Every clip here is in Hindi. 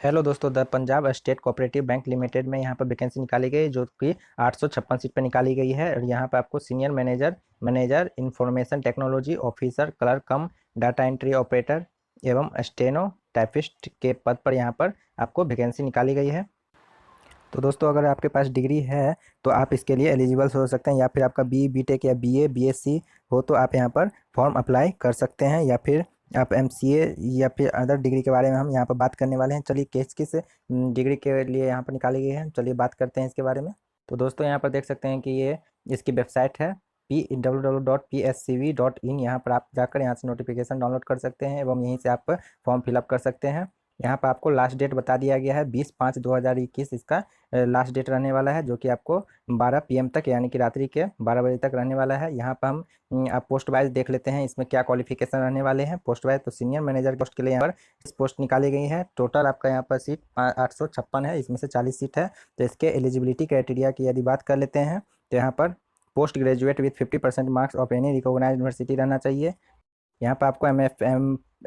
हेलो दोस्तों, the Punjab state cooperative bank limited में यहाँ पर वैकेंसी निकाली गई जो कि 856 सीट पर निकाली गई है। और यहाँ पर आपको senior manager information technology officer, clerk कम डाटा एंट्री ऑपरेटर एवं स्टेनो टाइपिस्ट के पद पर यहाँ पर आपको वैकेंसी निकाली गई है। तो दोस्तों, अगर आपके पास डिग्री है तो आप इसके लिए एलिजिबल हो सकते हैं, या फिर आपका बी टेक या बीएससी हो तो आप यहाँ पर फॉर्म अप्लाई कर सकते हैं, या फिर आप एमसीए या फिर अदर डिग्री के बारे में हम यहाँ पर बात करने वाले हैं। चलिए किस किस डिग्री के लिए यहाँ पर निकाली गई है, चलिए बात करते हैं इसके बारे में। तो दोस्तों, यहाँ पर देख सकते हैं कि ये इसकी वेबसाइट है www.pscv.in। यहाँ पर आप जाकर यहाँ से नोटिफिकेशन डाउनलोड कर सकते हैं एवं यहीं से आप फॉर्म फिलअप कर सकते हैं। यहाँ पर आपको लास्ट डेट बता दिया गया है 20/5/2021 इसका लास्ट डेट रहने वाला है, जो कि आपको 12 PM तक यानी कि रात्रि के 12 बजे तक रहने वाला है। यहाँ पर हम आप पोस्ट वाइज देख लेते हैं इसमें क्या क्वालिफिकेशन रहने वाले हैं। पोस्ट वाइज तो सीनियर मैनेजर पोस्ट के लिए यहाँ पर इस पोस्ट निकाली गई है। टोटल आपका यहाँ पर सीट 856 है, इसमें से 40 सीट है। तो इसके एलिजिबिलिटी क्राइटेरिया की यदि बात कर लेते हैं तो यहाँ पर post graduate with 50% marks of any recognised university रहना चाहिए। यहाँ पर आपको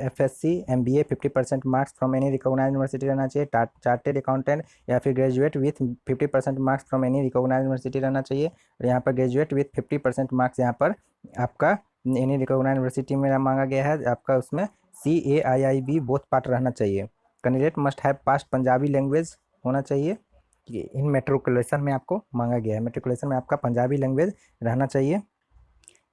FSC MBA 50% marks from any recognised university रहना चाहिए। चार्टेड अकाउंटेंट या फिर graduate with 50% marks from any recognised university रहना चाहिए। और यहाँ पर ग्रेजुएट विथ 50% मार्क्स यहाँ पर आपका एनी रिकॉग्नाइज्ड यूनिवर्सिटी में मांगा गया है। आपका उसमें CAIIB बोथ पार्ट रहना चाहिए। Candidate must have past Punjabi language होना चाहिए। इन मेट्रिकुलेशन में आपको मांगा गया है, मेट्रिकुलेशन में आपका पंजाबी लैंग्वेज रहना चाहिए।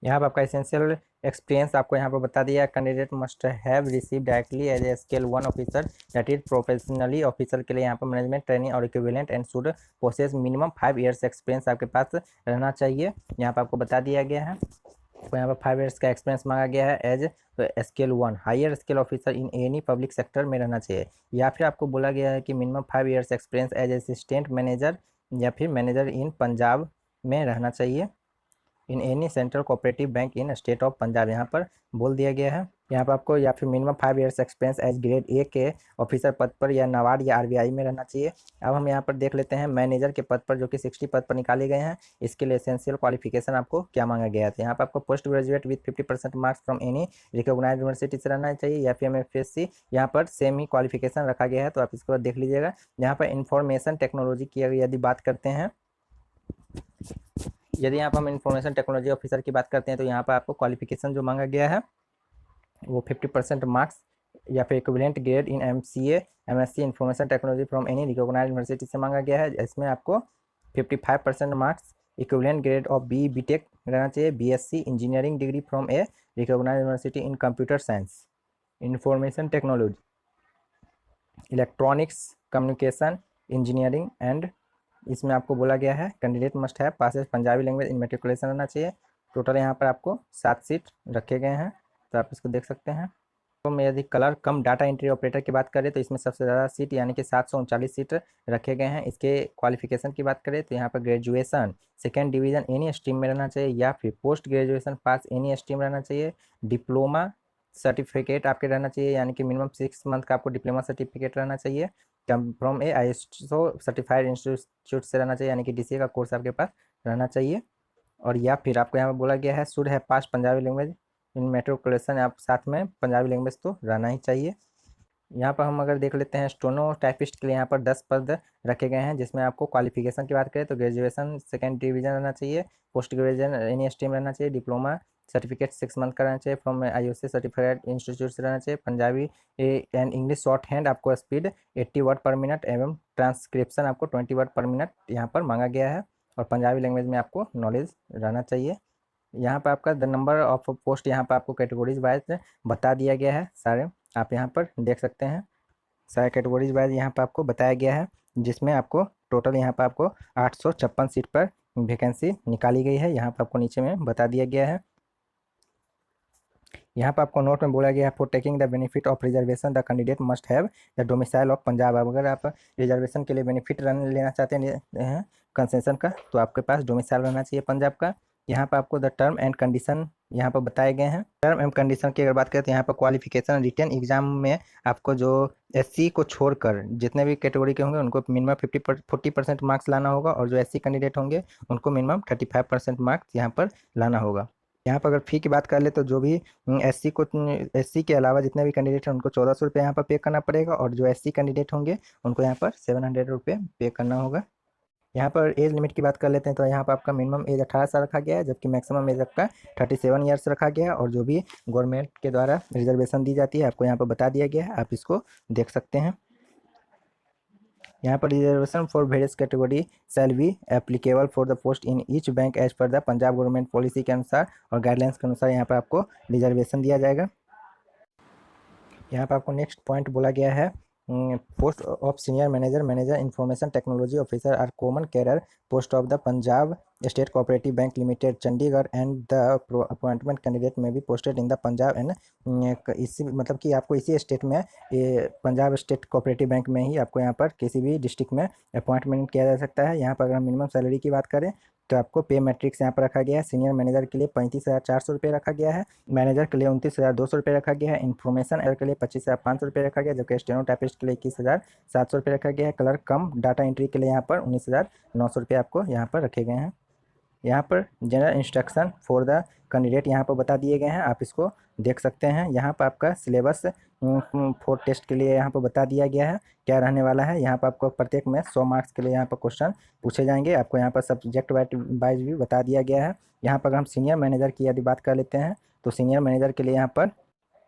यहाँ पर आपका एसेंशियल एक्सपीरियंस आपको यहाँ पर बता दिया। Candidate must have receive directly as a scale 1 officer that is professionally officer के लिए यहाँ पर मैनेजमेंट ट्रेनिंग और equivalent and should possess minimum 5 years experience आपके पास रहना चाहिए। यहाँ पर आपको बता दिया गया है। तो यहाँ पर 5 years का एक्सपीरियंस मांगा गया है as scale 1 higher scale officer in any public sector में रहना चाहिए, या फिर आपको बोला गया है कि minimum 5 years experience as assistant manager या फिर मैनेजर इन पंजाब में रहना चाहिए in any central cooperative bank in state of Punjab, यहाँ पर बोल दिया गया है। यहाँ पर आपको या फिर minimum 5 years experience as grade A के ऑफिसर पद पर या नाबार्ड या RBI में रहना चाहिए। अब हम यहाँ पर देख लेते हैं मैनेजर के पद पर, जो कि 60 पद पर निकाले गए हैं। इसके लिए एसेंशियल क्वालिफिकेशन आपको क्या मांगा गया है। यहाँ पर आपको post graduate with 50% marks from any recognised university से रहना चाहिए, या फिर MFSC यहाँ पर सेम ही क्वालिफिकेशन रखा गया है, तो आप इसको देख लीजिएगा। यहाँ पर इंफॉर्मेशन टेक्नोलॉजी की यदि बात करते हैं, यदि यहाँ पर हम इंफॉर्मेशन टेक्नोलॉजी ऑफिसर की बात करते हैं तो यहाँ पर आपको क्वालिफिकेशन जो मांगा गया है वो 50% मार्क्स या फिर equivalent grade in MCA MSc information technology from any recognised university से मांगा गया है। इसमें आपको 55% marks equivalent grade of BTech रहना चाहिए। BSc engineering degree from a recognised university in computer science, information technology, electronics, communication engineering and इसमें आपको बोला गया है candidate must have passes Punjabi language in matriculation रहना चाहिए। टोटल यहाँ पर आपको 7 सीट रखे गए हैं, तो आप इसको देख सकते हैं। तो मैं यदि कलर कम डाटा एंट्री ऑपरेटर की बात करें तो इसमें सबसे ज़्यादा सीट यानी कि 739 सीट रखे गए हैं। इसके क्वालिफिकेशन की बात करें तो यहाँ पर graduation second division any stream में रहना चाहिए, या फिर post graduation pass any stream रहना चाहिए। डिप्लोमा सर्टिफिकेट आपके रहना चाहिए, यानी कि मिनिमम 6 मंथ का आपको डिप्लोमा सर्टिफिकेट रहना चाहिए। From A ISO certified institute से रहना चाहिए, यानी कि DCA का कोर्स आपके पास रहना चाहिए। और या फिर आपको यहाँ पर बोला गया है शुड है पास पंजाबी लैंग्वेज इन मेट्रिकुलेशन, आप साथ में पंजाबी लैंग्वेज तो रहना ही चाहिए। यहाँ पर हम अगर देख लेते हैं स्टोनो टाइपिस्ट के लिए यहाँ पर 10 पद रखे गए हैं, जिसमें आपको क्वालिफिकेशन की बात करें तो ग्रेजुएशन सेकेंड डिवीजन रहना चाहिए, पोस्ट ग्रेजुएशन एनी स्ट्रीम रहना चाहिए, डिप्लोमा सर्टिफिकेट 6 मंथ का रहना चाहिए, फ्रॉम IOC सर्टिफाइड इंस्टीट्यूट से रहना चाहिए। Punjabi and English short hand आपको स्पीड 80 वर्ड पर मिनट एवं ट्रांसक्रिप्शन आपको 20 वर्ड पर मिनट यहाँ पर मांगा गया है, और पंजाबी लैंग्वेज में आपको नॉलेज रहना चाहिए। यहाँ पर आपका द नंबर ऑफ पोस्ट यहाँ पर आपको कैटेगरीज वाइज बता दिया गया है सारे, आप यहाँ पर देख सकते हैं सारे कैटेगरीज वाइज यहाँ पर आपको बताया गया है, जिसमें आपको टोटल यहाँ पर आपको 856 सीट पर वैकेंसी निकाली गई है। यहाँ पर आपको नीचे में बता दिया गया है। यहाँ पर आपको नोट में बोला गया है for taking the benefit of reservation the candidate must have the domicile of Punjab. अगर आप रिजर्वेशन के लिए बेनिफिट लेना चाहते हैं कंसेशन का, तो आपके पास डोमिसाइल रहना चाहिए पंजाब का। यहाँ पर आपको द टर्म एंड कंडीशन यहाँ पर बताए गए हैं। टर्म एंड कंडीशन की अगर बात करें तो यहाँ पर क्वालिफिकेशन रिटन एग्जाम में आपको जो SC को छोड़कर जितने भी कैटेगरी के होंगे उनको मिनिमम 40% मार्क्स लाना होगा, और जो SC कैंडिडेट होंगे उनको मिनिमम 35% मार्क्स यहाँ पर लाना होगा। यहाँ पर अगर फ़ी की बात कर ले तो जो भी एससी को एससी के अलावा जितने भी कैंडिडेट हैं उनको 1400 रुपये यहाँ पर पे करना पड़ेगा, और जो एससी कैंडिडेट होंगे उनको यहाँ पर 700 रुपये पे करना होगा। यहाँ पर एज लिमिट की बात कर लेते हैं तो यहाँ पर आपका मिनिमम एज 18 साल रखा गया है, जबकि मैक्सिमम एज आपका 37 ईयर्स रखा गया है। और जो भी गवर्नमेंट के द्वारा रिजर्वेशन दी जाती है आपको यहाँ पर बता दिया गया है, आप इसको देख सकते हैं। यहाँ पर reservation for various category shall be applicable for the post in each bank as per the Punjab government policy के अनुसार और गाइडलाइंस के अनुसार यहाँ पर आपको रिजर्वेशन दिया जाएगा। यहाँ पर आपको नेक्स्ट पॉइंट बोला गया है, post of senior manager, manager information technology officer are common career post of the Punjab state cooperative bank limited Chandigarh and the appointment candidate में भी posted in the Punjab and इसी मतलब कि आपको इसी स्टेट में ये पंजाब स्टेट कोऑपरेटिव बैंक में ही आपको यहाँ पर किसी भी डिस्ट्रिक्ट में अपॉइंटमेंट किया जा सकता है। यहाँ पर अगर हम मिनिमम सैलरी की बात करें तो आपको पे मैट्रिक्स यहाँ पर रखा गया है। सीनियर मैनेजर के लिए 35,400 रुपये रखा गया है, मैनेजर के लिए 29,200 रुपये रखा गया है, इन्फॉर्मेशन एयर के लिए 25,500 रुपये रखा गया है, जबकि स्टेनोटाइपिस्ट के लिए 21,700 रुपये रखा गया है, क्लर्क कम डाटा एंट्री के लिए यहाँ पर 19,900 रुपये आपको यहाँ पर रखे गए हैं। यहाँ पर general instruction for the candidate यहाँ पर बता दिए गए हैं, आप इसको देख सकते हैं। यहाँ पर आपका सिलेबस 4 टेस्ट के लिए यहाँ पर बता दिया गया है क्या रहने वाला है। यहाँ पर आपको प्रत्येक में 100 मार्क्स के लिए यहाँ पर क्वेश्चन पूछे जाएंगे, आपको यहाँ पर सब्जेक्ट वाइज भी बता दिया गया है। यहाँ पर अगर हम सीनियर मैनेजर की यदि बात कर लेते हैं तो सीनियर मैनेजर के लिए यहाँ पर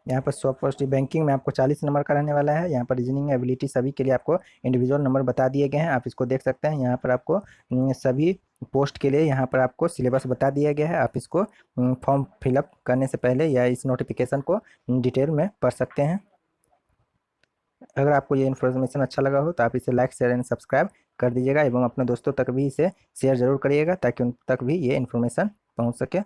100% बैंकिंग में आपको 40 नंबर का रहने वाला है। यहाँ पर रीजनिंग एबिलिटी सभी के लिए आपको इंडिविजुअल नंबर बता दिए गए हैं, आप इसको देख सकते हैं। यहाँ पर आपको सभी पोस्ट के लिए यहाँ पर आपको सिलेबस बता दिया गया है, आप इसको फॉर्म फिलअप करने से पहले या इस नोटिफिकेशन को डिटेल में पढ़ सकते हैं। अगर आपको ये इन्फॉर्मेशन अच्छा लगा हो तो आप इसे लाइक शेयर एंड सब्सक्राइब कर दीजिएगा एवं अपने दोस्तों तक भी इसे शेयर जरूर करिएगा ताकि उन तक भी ये इन्फॉर्मेशन पहुँच सके।